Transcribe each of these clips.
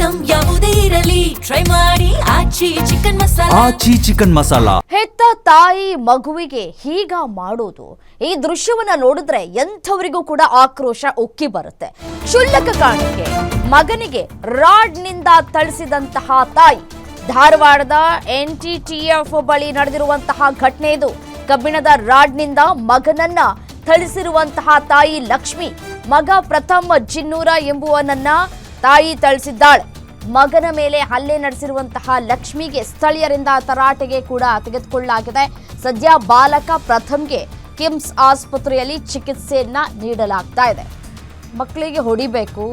Item ಯಾವುದೇ ಇರಲಿ try ಮಾಡಿ ಆಚಿ ಚಿಕನ್ ಮಸಾಲಾ. ಹೆತ್ತ ತಾಯಿ ಮಗುವಿಗೆ ಹೀಗ ಮಾಡೋದು, ಈ ದೃಶ್ಯವನ್ನ ನೋಡಿದ್ರೆ ಎಂಥವರಿಗೂ ಕೂಡ ಆಕ್ರೋಶ ಉಕ್ಕಿ ಬರುತ್ತೆ. ಕ್ಷುಲ್ಲಕ ಕಾರಣಕ್ಕೆ ಮಗನಿಗೆ ರಾಡ್ನಿಂದ ಥಳಿಸಿದಂತಹ ತಾಯಿ. ಧಾರವಾಡದ NTTF ಬಳಿ ನಡೆದಿರುವಂತಹ ಘಟನೆ ಇದು. ಕಬ್ಬಿಣದ ರಾಡ್ನಿಂದ ಮಗನನ್ನ ಥಳಿಸಿರುವಂತಹ ತಾಯಿ ಲಕ್ಷ್ಮಿ. ಮಗ ಪ್ರಥಮ್ ಜಿನ್ನೂರ ಎಂಬುವನನ್ನ ತಾಯಿ ಥಳಿಸಿದ್ದಾಳೆ. ಮಗನ ಮೇಲೆ ಹಲ್ಲೆ ನಡೆಸಿರುವಂತಹ ಲಕ್ಷ್ಮಿಗೆ ಸ್ಥಳೀಯರಿಂದ ತರಾಟೆಗೆ ಕೂಡ ತೆಗೆದುಕೊಳ್ಳಲಾಗಿದೆ. ಸದ್ಯ ಬಾಲಕ ಪ್ರಥಮ್ಗೆ ಕಿಮ್ಸ್ ಆಸ್ಪತ್ರೆಯಲ್ಲಿ ಚಿಕಿತ್ಸೆಯನ್ನ ನೀಡಲಾಗ್ತಾ ಇದೆ. ಮಕ್ಕಳಿಗೆ ಹೊಡಿಬೇಕು,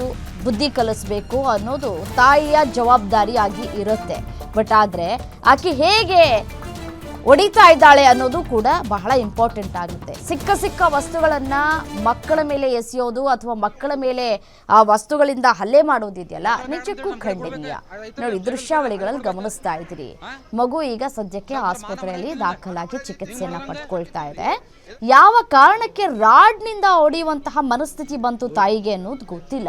ಬುದ್ಧಿ ಕಲಿಸ್ಬೇಕು ಅನ್ನೋದು ತಾಯಿಯ ಜವಾಬ್ದಾರಿಯಾಗಿ ಇರುತ್ತೆ. ಬಟ್ ಆದರೆ ಆಕೆ ಹೇಗೆ ಹೊಡಿತಾ ಇದ್ದಾಳೆ ಅನ್ನೋದು ಕೂಡ ಬಹಳ ಇಂಪಾರ್ಟೆಂಟ್ ಆಗುತ್ತೆ. ಸಿಕ್ಕ ವಸ್ತುಗಳನ್ನ ಮಕ್ಕಳ ಮೇಲೆ ಎಸೆಯೋದು ಅಥವಾ ಮಕ್ಕಳ ಮೇಲೆ ಆ ವಸ್ತುಗಳಿಂದ ಹಲ್ಲೆ ಮಾಡೋದಿದೆಯಲ್ಲ, ನಿಜಕ್ಕೂ ಖಂಡನೀಯ. ನೋಡಿ, ದೃಶ್ಯಾವಳಿಗಳಲ್ಲಿ ಗಮನಿಸ್ತಾ ಇದ್ದೀರಿ. ಮಗು ಈಗ ಸದ್ಯಕ್ಕೆ ಆಸ್ಪತ್ರೆಯಲ್ಲಿ ದಾಖಲಾಗಿ ಚಿಕಿತ್ಸೆಯನ್ನ ಪಡ್ಕೊಳ್ತಾ ಇದೆ. ಯಾವ ಕಾರಣಕ್ಕೆ ರಾಡ್ನಿಂದ ಹೊಡೆಯುವಂತಹ ಮನಸ್ಥಿತಿ ಬಂತು ತಾಯಿಗೆ ಅನ್ನೋದು ಗೊತ್ತಿಲ್ಲ.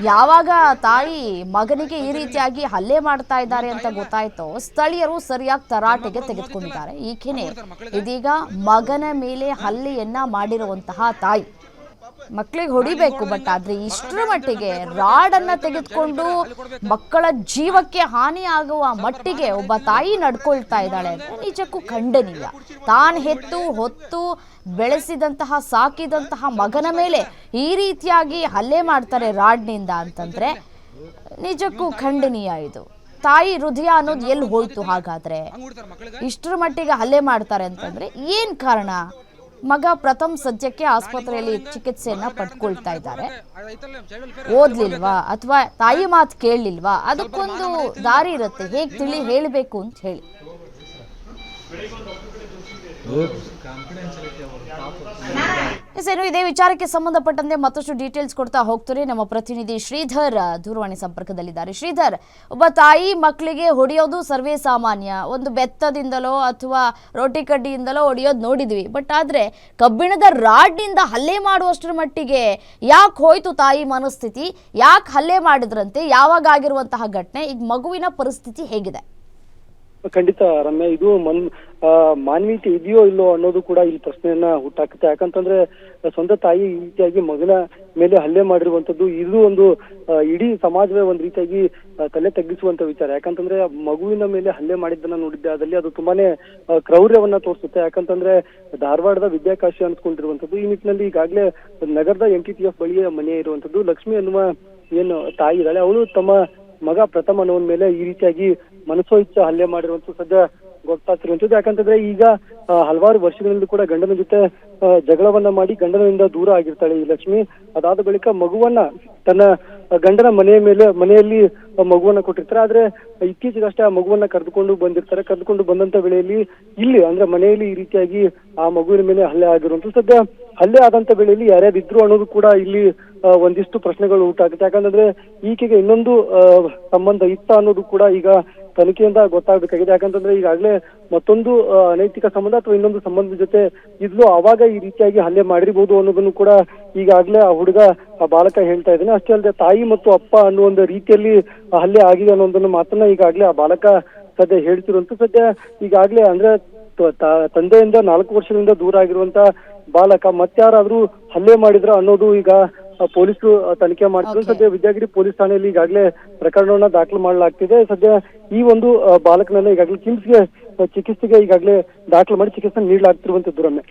ಯಾವಾಗ ತಾಯಿ ಮಗನಿಗೆ ಈ ರೀತಿಯಾಗಿ ಹಲ್ಲೆ ಮಾಡ್ತಾ ಇದ್ದಾರೆ ಅಂತ ಗೊತ್ತಾಯ್ತೋ ಸ್ಥಳೀಯರು ಸರಿಯಾಗಿ ತರಾಟೆಗೆ ತೆಗೆದುಕೊಂಡಿದ್ದಾರೆ. ಈಕೆನೆ ಇದೀಗ ಮಗನ ಮೇಲೆ ಹಲ್ಲೆಯನ್ನ ಮಾಡಿರುವಂತಹ ತಾಯಿ. ಮಕ್ಕಳಿಗೆ ಹೊಡಿಬೇಕು, ಬಟ್ ಆದ್ರೆ ಇಷ್ಟರ ಮಟ್ಟಿಗೆ ರಾಡನ್ನ ತೆಗೆದುಕೊಂಡು ಮಕ್ಕಳ ಜೀವಕ್ಕೆ ಹಾನಿ ಆಗುವ ಮಟ್ಟಿಗೆ ಒಬ್ಬ ತಾಯಿ ನಡ್ಕೊಳ್ತಾ ಇದ್ದಾಳೆ ಅಂದ್ರೆ ನಿಜಕ್ಕೂ ಖಂಡನೀಯ. ತಾನು ಹೊತ್ತು ಬೆಳೆಸಿದಂತಹ ಸಾಕಿದಂತಹ ಮಗನ ಮೇಲೆ ಈ ರೀತಿಯಾಗಿ ಹಲ್ಲೆ ಮಾಡ್ತಾರೆ ರಾಡ್ನಿಂದ ಅಂತಂದ್ರೆ ನಿಜಕ್ಕೂ ಖಂಡನೀಯ. ಇದು ತಾಯಿ ಹೃದಯ ಅನ್ನೋದು ಎಲ್ಲಿ ಹೋಯ್ತು? ಹಾಗಾದ್ರೆ ಇಷ್ಟರ ಮಟ್ಟಿಗೆ ಹಲ್ಲೆ ಮಾಡ್ತಾರೆ ಅಂತಂದ್ರೆ ಏನ್ ಕಾರಣ? ಮಗ ಪ್ರಥಮ್ ಸದ್ಯಕ್ಕೆ ಆಸ್ಪತ್ರೆಯಲ್ಲಿ ಚಿಕಿತ್ಸೆಯನ್ನ ಪಡ್ಕೊಳ್ತಾ ಇದ್ದಾರೆ. ಓದ್ಲಿಲ್ವಾ ಅಥವಾ ತಾಯಿ ಮಾತು ಕೇಳಲಿಲ್ವಾ? ಅದಕ್ಕೊಂದು ದಾರಿ ಇರುತ್ತೆ, ಹೇಗೆ ಹೇಳಬೇಕು ಅಂತ ಹೇಳಿ. ಇದೇ ವಿಚಾರಕ್ಕೆ ಸಂಬಂಧಪಟ್ಟಂತೆ ಮತ್ತಷ್ಟು ಡೀಟೇಲ್ಸ್ ಕೊಡ್ತಾ ಹೋಗ್ತಾರೆ ನಮ್ಮ ಪ್ರತಿನಿಧಿ ಶ್ರೀಧರ್ ದೂರವಾಣಿ ಸಂಪರ್ಕದಲ್ಲಿದ್ದಾರೆ. ಶ್ರೀಧರ್, ಒಬ್ಬ ತಾಯಿ ಮಕ್ಕಳಿಗೆ ಹೊಡೆಯೋದು ಸರ್ವೇ ಸಾಮಾನ್ಯ. ಒಂದು ಬೆತ್ತದಿಂದಲೋ ಅಥವಾ ರೋಟಿ ಕಡ್ಡಿಯಿಂದಲೋ ಹೊಡೆಯೋದು ನೋಡಿದ್ವಿ. ಬಟ್ ಆದ್ರೆ ಕಬ್ಬಿಣದ ರಾಡ್ನಿಂದ ಹಲ್ಲೆ ಮಾಡುವಷ್ಟರ ಮಟ್ಟಿಗೆ ಯಾಕೆ ಹೋಯ್ತು ತಾಯಿ ಮನಸ್ಥಿತಿ? ಯಾಕೆ ಹಲ್ಲೆ ಮಾಡಿದ್ರಂತೆ? ಯಾವಾಗ ಆಗಿರುವಂತಹ ಘಟನೆ? ಈಗ ಮಗುವಿನ ಪರಿಸ್ಥಿತಿ ಹೇಗಿದೆ? ಖಂಡಿತ ರಮ್ಯ, ಇದು ಮಾನವೀಯತೆ ಇದೆಯೋ ಇಲ್ಲೋ ಅನ್ನೋದು ಕೂಡ ಇಲ್ಲಿ ಪ್ರಶ್ನೆಯನ್ನ ಹುಟ್ಟಾಕುತ್ತೆ. ಯಾಕಂತಂದ್ರೆ ಸ್ವಂತ ತಾಯಿ ಈ ರೀತಿಯಾಗಿ ಮಗನ ಮೇಲೆ ಹಲ್ಲೆ ಮಾಡಿರುವಂತದ್ದು ಇದು ಒಂದು ಇಡೀ ಸಮಾಜವೇ ಒಂದ್ ರೀತಿಯಾಗಿ ತಲೆ ತಗ್ಗಿಸುವಂತ ವಿಚಾರ. ಯಾಕಂತಂದ್ರೆ ಮಗುವಿನ ಮೇಲೆ ಹಲ್ಲೆ ಮಾಡಿದ್ದನ್ನ ನೋಡಿದ್ದೆ, ಅದಲ್ಲಿ ಅದು ತುಂಬಾನೇ ಕ್ರೌರ್ಯವನ್ನ ತೋರಿಸುತ್ತೆ. ಯಾಕಂತಂದ್ರೆ ಧಾರವಾಡದ ವಿದ್ಯಾಕಾಶಿ ಅನ್ಸ್ಕೊಂಡಿರುವಂತದ್ದು. ಈ ನಿಟ್ಟಿನಲ್ಲಿ ಈಗಾಗಲೇ ನಗರದ NTTF ಬಳಿಯ ಮನೆ ಇರುವಂತದ್ದು. ಲಕ್ಷ್ಮಿ ಅನ್ನುವ ಏನು ತಾಯಿ ಇದ್ದಾಳೆ, ಅವಳು ತಮ್ಮ ಮಗ ಪ್ರಥಮ್ ಅನ್ನೋನ್ ಮೇಲೆ ಈ ರೀತಿಯಾಗಿ ಮನಸೋ ಇಚ್ಛೆ ಹಲ್ಲೆ ಮಾಡಿರುವಂತ ಸದ್ಯ ಗೊತ್ತಾಗ್ತಿರುವಂತದ್ದು. ಯಾಕಂತಂದ್ರೆ ಈಗ ಹಲವಾರು ವರ್ಷಗಳಿಂದ ಕೂಡ ಗಂಡನ ಜೊತೆ ಜಗಳವನ್ನ ಮಾಡಿ ಗಂಡನಿಂದ ದೂರ ಆಗಿರ್ತಾಳೆ ಈ ಲಕ್ಷ್ಮಿ. ಅದಾದ ಬಳಿಕ ಮಗುವನ್ನ ತನ್ನ ಗಂಡನ ಮನೆಯಲ್ಲಿ ಮಗುವನ್ನ ಕೊಟ್ಟಿರ್ತಾರೆ. ಆದ್ರೆ ಇತ್ತೀಚೆಗಷ್ಟೇ ಆ ಮಗುವನ್ನ ಕರೆದುಕೊಂಡು ಬಂದಂತ ವೇಳೆಯಲ್ಲಿ ಇಲ್ಲಿ ಅಂದ್ರೆ ಮನೆಯಲ್ಲಿ ಈ ರೀತಿಯಾಗಿ ಆ ಮಗುವಿನ ಮೇಲೆ ಹಲ್ಲೆ ಆಗಿರುವಂತ ಸದ್ಯ ಹಲ್ಲೆ ಆದಂತ ವೇಳೆಯಲ್ಲಿ ಯಾರ್ಯಾರಿದ್ರು ಅನ್ನೋದು ಕೂಡ ಇಲ್ಲಿ ಒಂದಿಷ್ಟು ಪ್ರಶ್ನೆಗಳು ಉಂಟಾಗುತ್ತೆ. ಯಾಕಂತಂದ್ರೆ ಈಕೆಗೆ ಇನ್ನೊಂದು ಸಂಬಂಧ ಇತ್ತ ಅನ್ನೋದು ಕೂಡ ಈಗ ತನಿಖೆಯಿಂದ ಗೊತ್ತಾಗಬೇಕಾಗಿದೆ. ಯಾಕಂತಂದ್ರೆ ಈಗಾಗಲೇ ಮತ್ತೊಂದು ಅನೈತಿಕ ಸಂಬಂಧ ಅಥವಾ ಇನ್ನೊಂದು ಸಂಬಂಧದ ಜೊತೆ ಇದ್ಲು, ಅವಾಗ ಈ ರೀತಿಯಾಗಿ ಹಲ್ಲೆ ಮಾಡಿರ್ಬೋದು ಅನ್ನೋದನ್ನು ಕೂಡ ಈಗಾಗಲೇ ಆ ಬಾಲಕ ಹೇಳ್ತಾ ಇದ್ದಾನೆ. ಅಷ್ಟೇ ಅಲ್ಲದೆ ತಾಯಿ ಮತ್ತು ಅಪ್ಪ ಅನ್ನೋ ಒಂದು ರೀತಿಯಲ್ಲಿ ಹಲ್ಲೆ ಆಗಿದೆ ಅನ್ನೋದನ್ನು ಮಾತನ್ನ ಈಗಾಗಲೇ ಆ ಬಾಲಕ ಸದ್ಯ ಹೇಳ್ತಿರುವಂತ ಸದ್ಯ ಈಗಾಗಲೇ ಅಂದ್ರೆ ತಂದೆಯಿಂದ 4 ವರ್ಷದಿಂದ ದೂರ ಆಗಿರುವಂತ ಬಾಲಕ ಮತ್ತಾರಾದ್ರೂ ಹಲ್ಲೆ ಮಾಡಿದ್ರ ಅನ್ನೋದು ಈಗ ಪೊಲೀಸರು ತನಿಖೆ ಮಾಡ್ತಿದ್ರು. ಸದ್ಯ ವಿದ್ಯಾಗಿರಿ ಪೊಲೀಸ್ ಠಾಣೆಯಲ್ಲಿ ಈಗಾಗಲೇ ಪ್ರಕರಣವನ್ನ ದಾಖಲು ಮಾಡಲಾಗ್ತಿದೆ. ಸದ್ಯ ಈ ಒಂದು ಬಾಲಕನನ್ನ ಈಗಾಗಲೇ ಕಿಮ್ಸ್ಗೆ ಚಿಕಿತ್ಸೆಗೆ ಈಗಾಗಲೇ ದಾಖಲು ಮಾಡಿ ಚಿಕಿತ್ಸೆ ನೀಡಲಾಗ್ತಿರುವಂತದ್ದು ರಮ್ಯ.